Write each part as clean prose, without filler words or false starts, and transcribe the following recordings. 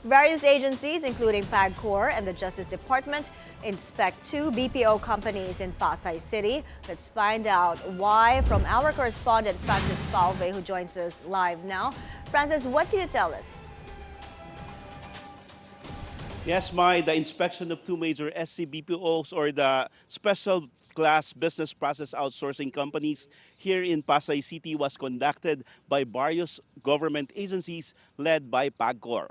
Various agencies, including PAGCOR and the Justice Department, inspect two BPO companies in Pasay City. Let's find out why from our correspondent Francis Falve, who joins us live now. Francis, what can you tell us? Yes, the inspection of two major SCBPOs, or the Special Class Business Process Outsourcing companies here in Pasay City, was conducted by various government agencies led by PAGCOR.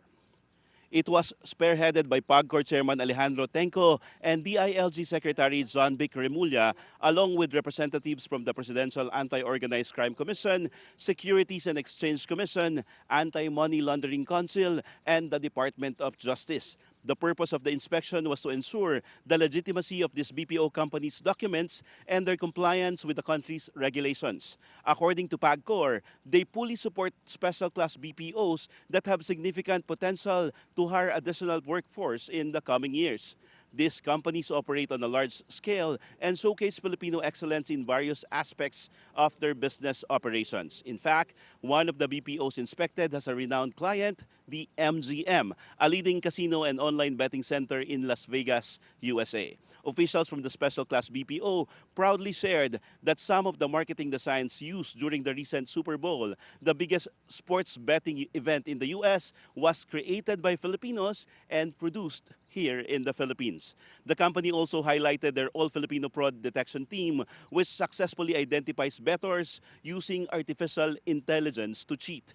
It was spearheaded by PAGCOR Chairman Alejandro Tenco and DILG Secretary John Vic Remulla, along with representatives from the Presidential Anti-Organized Crime Commission, Securities and Exchange Commission, Anti-Money Laundering Council, and the Department of Justice. The purpose of the inspection was to ensure the legitimacy of these BPO companies' documents and their compliance with the country's regulations. According to PAGCOR, they fully support special class BPOs that have significant potential to hire additional workforce in the coming years. These companies operate on a large scale and showcase Filipino excellence in various aspects of their business operations. In fact, one of the BPOs inspected has a renowned client, the MGM, a leading casino and online betting center in Las Vegas, USA. Officials from the Special Class BPO proudly shared that some of the marketing designs used during the recent Super Bowl, the biggest sports betting event in the US, was created by Filipinos and produced here in the Philippines. The company also highlighted their all-Filipino fraud detection team, which successfully identifies bettors using artificial intelligence to cheat.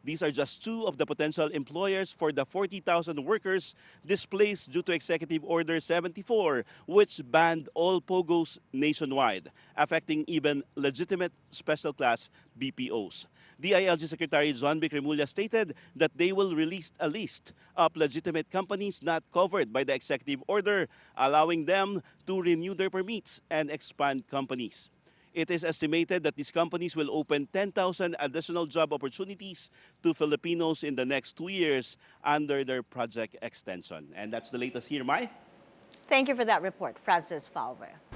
These are just two of the potential employers for the 40,000 workers displaced due to Executive Order 74, which banned all POGOs nationwide, affecting even legitimate special class BPOs. DILG Secretary John Vic Remulla stated that they will release a list of legitimate companies not covered by the Executive Order, allowing them to renew their permits and expand companies. It is estimated that these companies will open 10,000 additional job opportunities to Filipinos in the next 2 years under their project extension. And that's the latest here, Mai. Thank you for that report, Francis Falve.